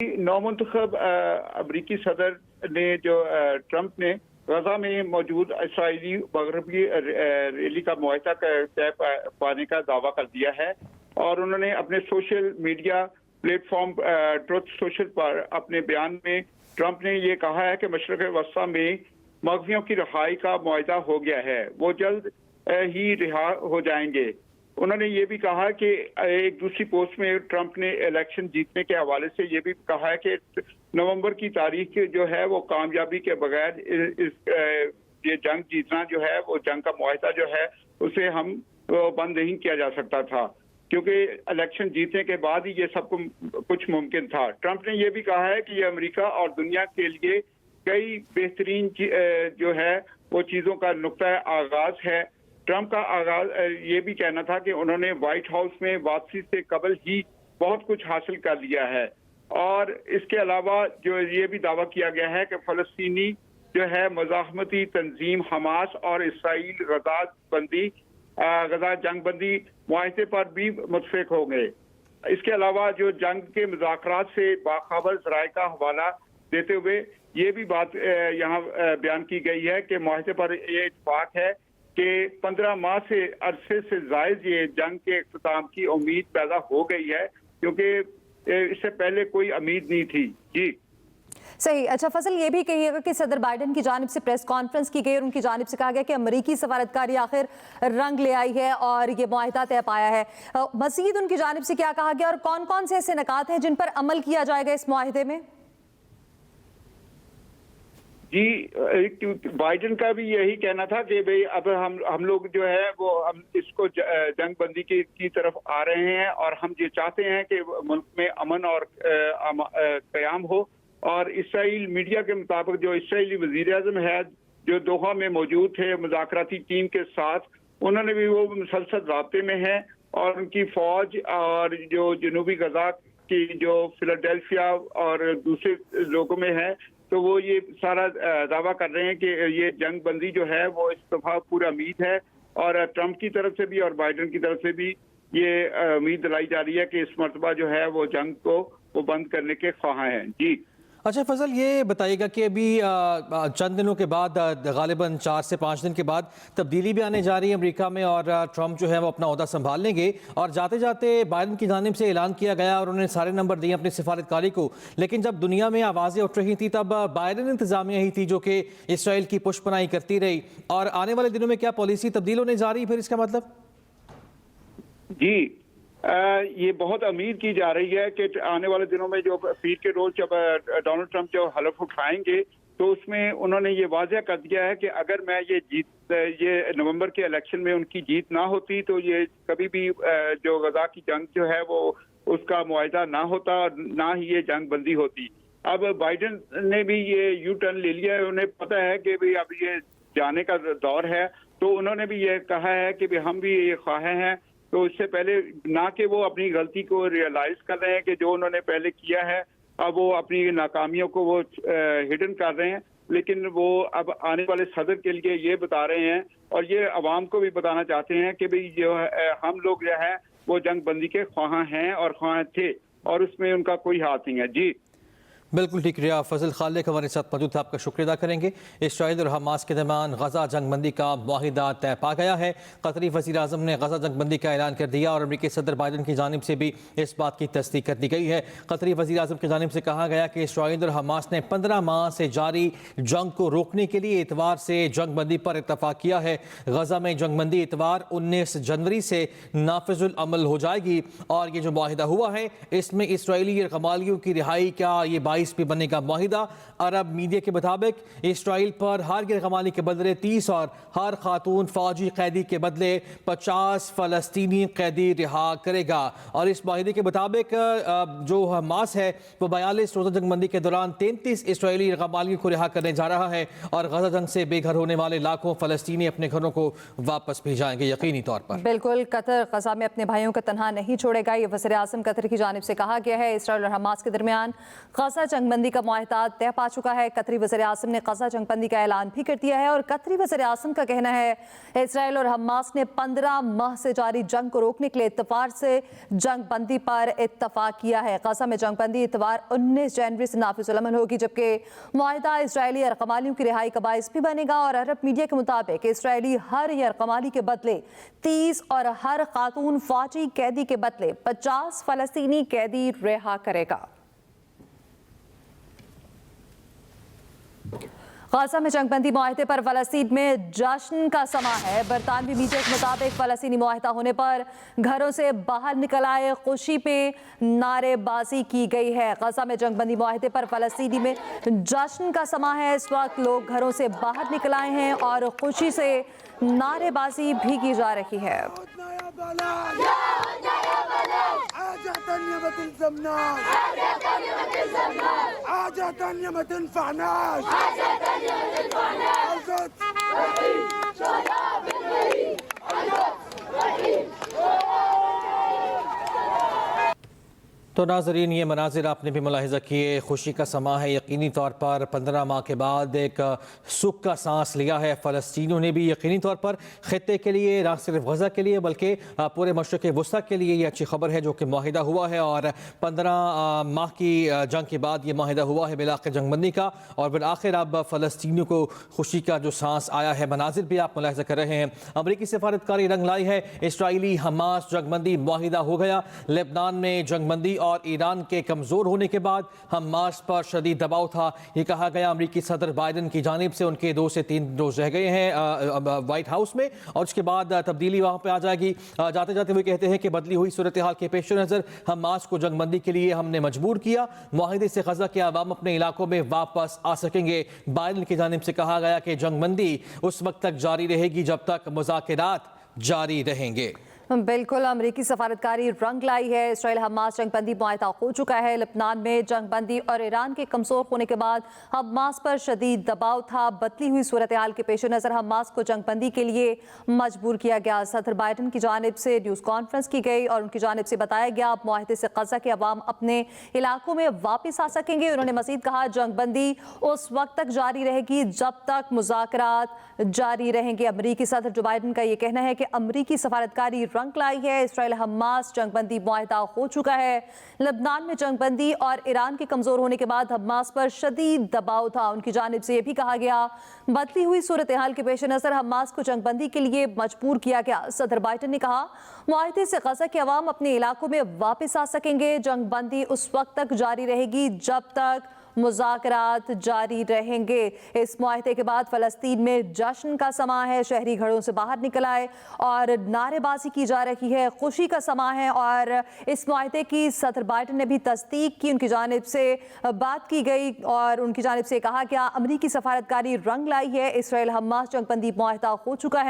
नौमुंतखब अमरीकी सदर ने जो ट्रंप ने गजा में मौजूद इसराइली मगरबी रैली का मुआहदा तय पाने का दावा कर दिया है और उन्होंने अपने social media platform truth social पर अपने बयान में ट्रंप ने ये कहा है कि मशरक़ वस्ता में मगजियों की रिहाई का मुआहदा हो गया है, वो जल्द ही रिहा हो जाएंगे। उन्होंने ये भी कहा कि एक दूसरी पोस्ट में ट्रंप ने इलेक्शन जीतने के हवाले से ये भी कहा है कि नवंबर की तारीख जो है वो कामयाबी के बगैर ये जंग जीतना जो है वो जंग का मुआहदा जो है उसे हम बंद नहीं किया जा सकता था, क्योंकि इलेक्शन जीतने के बाद ही ये सब कुछ मुमकिन था। ट्रंप ने ये भी कहा है कि ये अमेरिका और दुनिया के लिए कई बेहतरीन जो है वो चीज़ों का नुक्ता आगाज है। ट्रंप का आगाज ये भी कहना था कि उन्होंने व्हाइट हाउस में वापसी से कबल ही बहुत कुछ हासिल कर लिया है और इसके अलावा जो ये भी दावा किया गया है कि फ़लस्तीनी जो है मज़ाहमती तंजीम हमास और इसराइल गजा जंग बंदी मुआहदे पर भी मुतफिक हो गए। इसके अलावा जो जंग के मुज़ाकरात से बाखबर ज़राए का हवाला देते हुए ये भी बात यहाँ बयान की गई है कि मुआहदे पर ये इत्तेफाक है कि 15 माह से अरसे से जायद ये जंग के इख्तिताम की उम्मीद पैदा हो गई है, क्योंकि इससे पहले कोई उम्मीद नहीं थी। जी सही। अच्छा फजल, ये भी कहिएगा कि सदर बाइडन की जानिब से प्रेस कॉन्फ्रेंस की गई और उनकी जानिब से कहा गया कि अमरीकी सफारतकारी आखिर रंग ले आई है और ये मुआहदा तय पाया है। मज़ीद उनकी जानिब से क्या कहा गया और कौन कौन से ऐसे नकात हैं जिन पर अमल किया जाएगा इस मुआहदे में? जी, बाइडन का भी यही कहना था कि भाई अब हम लोग जो है वो हम इसको जंग बंदी की तरफ आ रहे हैं और हम ये चाहते हैं कि मुल्क में अमन और क़याम हो। और इसराइल मीडिया के मुताबिक जो इसराइली वज़ीर आज़म है जो दोहा में मौजूद थे मुज़ाकराती टीम के साथ, उन्होंने भी वो मुसलसल राब्ते में है और उनकी फ़ौज और जो जनूबी गजा की जो फिलाडेल्फिया और दूसरे लोगों में है, तो वो ये सारा दावा कर रहे हैं कि ये जंग बंदी जो है वो इस दफा पूरा उम्मीद है और ट्रंप की तरफ से भी और बाइडन की तरफ से भी ये उम्मीद दिलाई जा रही है कि इस मरतबा जो है वो जंग को वो बंद करने के ख्वाहां हैं। जी अच्छा फजल, ये बताइएगा कि अभी चंद दिनों के बाद गालिबन 4 से 5 दिन के बाद तब्दीली भी आने जा रही है अमेरिका में और ट्रंप जो है वो अपना ओहदा संभाल लेंगे और जाते जाते बाइडन की जानिब से ऐलान किया गया और उन्होंने सारे नंबर दिए अपनी सिफारतकारी को, लेकिन जब दुनिया में आवाज़ें उठ रही थी तब बाइडन इंतजामिया ही थी जो कि इसराइल की पुष्पनाई करती रही और आने वाले दिनों में क्या पॉलिसी तब्दील होने जा रही है फिर इसका मतलब? जी ये बहुत उम्मीद की जा रही है कि आने वाले दिनों में जो पीर के रोज जब डोनाल्ड ट्रंप जो हलफ उठाएंगे तो उसमें उन्होंने ये वाज़ह कर दिया है कि अगर मैं ये नवंबर के इलेक्शन में उनकी जीत ना होती तो ये कभी भी जो गजा की जंग जो है वो उसका मुआहदा ना होता और ना ही ये जंग बंदी होती। अब बाइडन ने भी ये यू टर्न ले लिया है, उन्हें पता है कि भाई अब ये जाने का दौर है, तो उन्होंने भी ये कहा है कि भाई हम भी ये ख्वाह हैं। तो इससे पहले ना कि वो अपनी गलती को रियलाइज कर रहे हैं कि जो उन्होंने पहले किया है अब वो अपनी नाकामियों को वो हिडन कर रहे हैं, लेकिन वो अब आने वाले सदर के लिए ये बता रहे हैं और ये अवाम को भी बताना चाहते हैं कि भाई जो हम लोग जो है वो जंग बंदी के ख्वाह हैं और ख्वाह थे और उसमें उनका कोई हाथ नहीं है। जी बिल्कुल ठीक। रिया फजल खालिक हमारे साथ मौजूद था, आपका शुक्रिया अदा करेंगे। इसराइल और हमास के दरमियान गजा जंग बंदी का मुआहिदा तय पा गया है। कतरी वज़ीर आज़म ने गजा जंग बंदी का ऐलान कर दिया और अमरीकी सदर बाइडन की जानिब से भी इस बात की तस्दीक कर दी गई है। कतरी वज़ीर आज़म की जानिब से कहा गया कि इसराइल और हमास ने 15 माह से जारी जंग को रोकने के लिए इतवार से जंग बंदी पर इतफाक़ किया है। गजा में जंग बंदी इतवार 19 जनवरी से नाफिजुल अमल हो जाएगी और ये जो मुआहिदा हुआ है इसमें इसराइली कमालियों की रिहाई का ये भी बनने का मुआहिदा। अरब मीडिया के मुताबिक इसराइल पर हर गिरगमाली के बदले 30 और हर खातून फौजी कैदी के बदले 50 फलस्तीनी कैदी रिहा करेगा और इस मुआहिदे के मुताबिक जो हमास है वो 42 रोज़ा जंगबंदी के दौरान 33 इसराइली गिरगमालियों को रिहा करने जा रहा है और गजा जंग से बेघर होने वाले लाखों फलस्तीनी अपने घरों को वापस भेजाएंगे यकीनी तौर पर। बिल्कुल, कतर गजा में अपने भाइयों को तनहा नहीं छोड़ेगा, ये वज़ीर आज़म कतर की जानिब से कहा गया है। इसराइल और हमास के दरमियान गजा जंग बंदी का मुआहदा तय पा चुका है। कतरी वज़ीर आज़म ने गजा जंग बंदी का ऐलान भी कर दिया है और कतरी वज़ीर आज़म का कहना है इसराइल और हमास ने 15 माह से जारी जंग को रोकने के लिए इत्तफाक से जंग बंदी पर इत्तफाक किया है। गजा में जंग बंदी इतवार 19 जनवरी से नाफिज़-उल-अमल होगी, जबकि मुआहदा इसराइली यरगमालियों की रिहाई का बाइस भी बनेगा और अरब मीडिया के मुताबिक इसराइली हर यरगमाली के बदले 30 और हर खातून फौजी कैदी के बदले 50 फलस्तीनी कैदी रिहा करेगा। गाजा में जंगबंदी मुआहदे पर फलस्तीन में जश्न का समा है। बरतानवी मीडिया के मुताबिक फलस्तीनी मुआहदा होने पर घरों से बाहर निकल आए खुशी में नारेबाजी की गई है। गाजा में जंगबंदी मुआहदे पर फलस्तीनी में जश्न का समा है। इस वक्त लोग घरों से बाहर निकल आए हैं और खुशी से नारेबाजी भी की जा रही है। तो नाज़रीन, ये मनाजिर आपने भी मुलाहिज़ा किए, खुशी का समा है। यकीनी तौर पर 15 माह के बाद एक सुख का सांस लिया है फ़लस्तीनियों ने भी। यकीनी तौर पर ख़ित्ते के लिए, ना सिर्फ गज़ा के लिए बल्कि पूरे मशरिक़ वुस्ता के लिए ये अच्छी खबर है जो कि मुआहिदा हुआ है और 15 माह की जंग के बाद ये मुआहिदा हुआ है बिलाख़िर जंगबंदी का और फिर आखिर अब फ़लस्तीनियों को खुशी का जो सांस आया है। मनाजिर भी आप मुलाहिज़ा कर रहे हैं। अमरीकी सफारतकारी रंग लाई है। इसराइली हमास जंगबंदी मुआहिदा हो गया। लेबनान में जंगबंदी और ईरान के कमज़ोर होने के बाद हमास पर शदीद दबाव था, ये कहा गया। अमरीकी सदर बाइडन की जानिब से उनके 2 से 3 रोज़ रह गए हैं वाइट हाउस में और उसके बाद तब्दीली वहाँ पे आ जाएगी। जाते जाते हुए कहते हैं कि बदली हुई सूरत हाल के पेश नज़र हमास को जंगबंदी के लिए हमने मजबूर किया। मुआहिदे से गजा के अवाम अपने इलाकों में वापस आ सकेंगे। बाइडन की जानिब से कहा गया कि जंगबंदी उस वक्त तक जारी रहेगी जब तक मुज़ाकरात जारी रहेंगे। बिल्कुल, अमरीकी सफारतकारी रंग लाई है। इसराइल हमास जंगबंदी मुआहदा हो चुका है। लेबनान में जंगबंदी और ईरान के कमज़ोर होने के बाद हमास पर शदीद दबाव था। बदली हुई सूरत हाल के पेश नज़र हमास को जंगबंदी के लिए मजबूर किया गया। सदर बाइडन की जानिब से न्यूज़ कॉन्फ्रेंस की गई और उनकी जानिब से बताया गया अब मुआहदे से गजा के अवाम अपने इलाकों में वापस आ सकेंगे। उन्होंने मज़ीद कहा जंगबंदी उस वक्त तक जारी रहेगी जब तक मुज़ाकरात जारी रहेंगे। अमरीकी सदर जो बाइडन का ये कहना है कि अमरीकी सफारतकारी रंग लाई है। इसराइल हमास जंगबंदी मुआहदा हो चुका है। लेबनान में जंगबंदी और ईरान के कमजोर होने के बाद हमास पर शदीद दबाव था। उनकी जानिब से यह भी कहा गया बदली हुई सूरत हाल के पेश नजर हमास को जंगबंदी के लिए मजबूर किया गया। सदर बाइडन ने कहा मुआहदे से गजा के अवाम अपने इलाकों में वापस आ सकेंगे। जंगबंदी उस वक्त तक जारी रहेगी जब तक मुज़ाकरात जारी रहेंगे। इस मुआहदे के बाद फ़लस्तीन में जश्न का समा है। शहरी घरों से बाहर निकल आए और नारेबाजी की जा रही है। खुशी का समा है और इस मुआहदे की सदर बाइडन ने भी तस्दीक की। उनकी जानिब से बात की गई और उनकी जानिब से कहा गया अमरीकी सफारतकारी रंग लाई है। इसराइल हमास जंगबंदी मुआहदा हो चुका है।